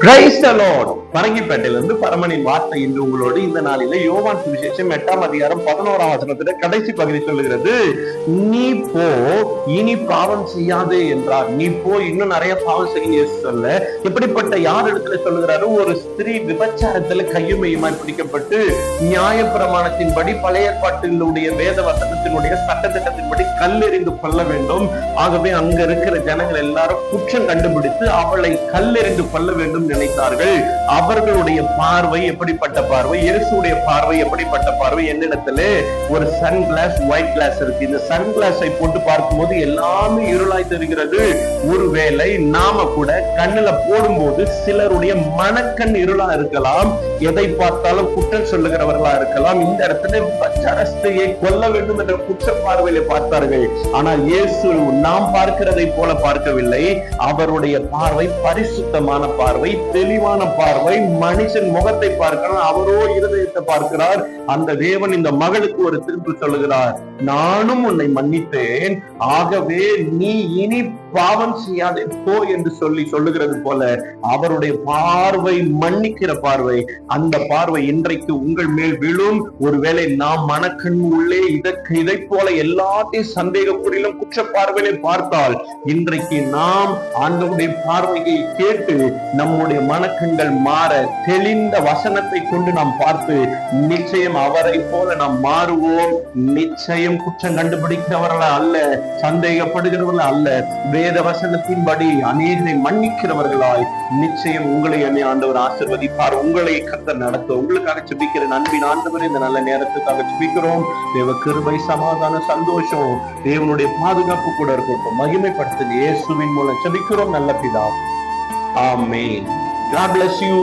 Praise the Lord. பரங்கிப்பேட்டையிலிருந்து பரமனின் வார்த்தை இன்று உங்களோடு இந்த நாளில யோவான் சுவிசேஷம் 8ஆம் அதிகாரம் 11ஆம் வசனத்துல கடைசி பகுதி சொல்லுகிறது, நீ போ இனி பாவம் செய்யாதே என்றார். நீ போ இன்னும் நிறைய பாவம் செய்ய சொல்ல எப்படிப்பட்ட யார் இடத்துல சொல்லுகிறாரு? ஒரு ஸ்திரீ விபச்சாரத்துல கையுமையுமாய் பிடிக்கப்பட்டு நியாய பிரமாணத்தின்படி பழைய ஏற்பாட்டினுடைய வேத வசனத்தினுடைய சட்டத்திட்டத்தின்படி கல்லெறிந்து கொள்ள வேண்டும். ஆகவே அங்க இருக்கிற ஜனங்கள் எல்லாரும் குற்றம் கண்டுபிடித்து அவளை கல்லெறிந்து கொள்ள வேண்டும் நினைத்தார்கள். அவர்களுடைய பார்வை எப்படிப்பட்ட பார்வை? இயேசுடைய பார்வை எப்படிப்பட்ட பார்வை? என்னிடத்துல ஒரு சன் கிளாஸ் ஒயிட் கிளாஸ் இருக்கு. இந்த சன் கிளாஸை போட்டு பார்க்கும்போது எல்லாமே இருளாய் தெரிகிறது. ஒருவேளை நாம கூட கண்ணுல போடும்போது சிலருடைய மனக்கண் இருளா இருக்கலாம், எதை பார்த்தாலும் குற்றம் சொல்லுகிறவர்களா இருக்கலாம். இந்த இடத்துல விபச்சாரஸ்திரியை கொல்ல வேண்டும் என்ற குற்ற பார்வையில பார்த்தார்கள். ஆனால் இயேசு நாம் பார்க்கிறதை போல பார்க்கவில்லை. அவருடைய பார்வை பரிசுத்தமான பார்வை, தெளிவான பார்வை. மனுஷன் முகத்தை பார்க்கிறார், அவரோ இருதயத்தை பார்க்கிறார். அந்த தேவன் இந்த மகளுக்கு ஒரு திருப்பு சொல்லுகிறார், நானும் உன்னை மன்னித்தேன், ஆகவே நீ இனி பாவம் செய்யாதே போ என்று சொல்லுகிறது போல அவருடைய பார்வை மன்னிக்கிற பார்வை. அந்த பார்வை இன்றைக்கு உங்கள் மேல் விழும். ஒருவேளை நாம் மனக்கண் உள்ளே இதை போல எல்லாத்தையும் சந்தேகப்படிலும் குற்ற பார்வையிலே பார்த்தால், இன்றைக்கு நாம் ஆண்டவருடைய பார்வையை கேட்டு நம்முடைய மனக்கண்கள் மாற தெளிந்த வசனத்தை கொண்டு நாம் பார்த்து நிச்சயம் அவரை போல நாம் மாறுவோம். நிச்சயம் குற்றம் கண்டுபிடிக்கிறவர்களா அல்ல, சந்தேகப்படுகிறவர்களா அல்ல, வேத வசனத்தின்படி அநேகரை மன்னிக்கிறவர்களாய் நிச்சயம் உங்களை என்னை ஆண்டவர் ஆசீர்வதிப்பார். உங்களை கர்த்தர் நடத்த உங்களுக்காக ஜெபிக்கிற அன்பின் ஆண்டவர் இந்த நல்ல நேரத்துக்காக ஜெபிக்கிறோம். தேவ கிருபை, சமாதான, சந்தோஷம், தேவனுடைய பாதுகாப்பு கூட இருக்கட்டும். மகிமைப்படுத்த இயேசுவின் மூலம் ஜெபிக்கிறோம் நல்ல பிதா. ஆமென். God bless you.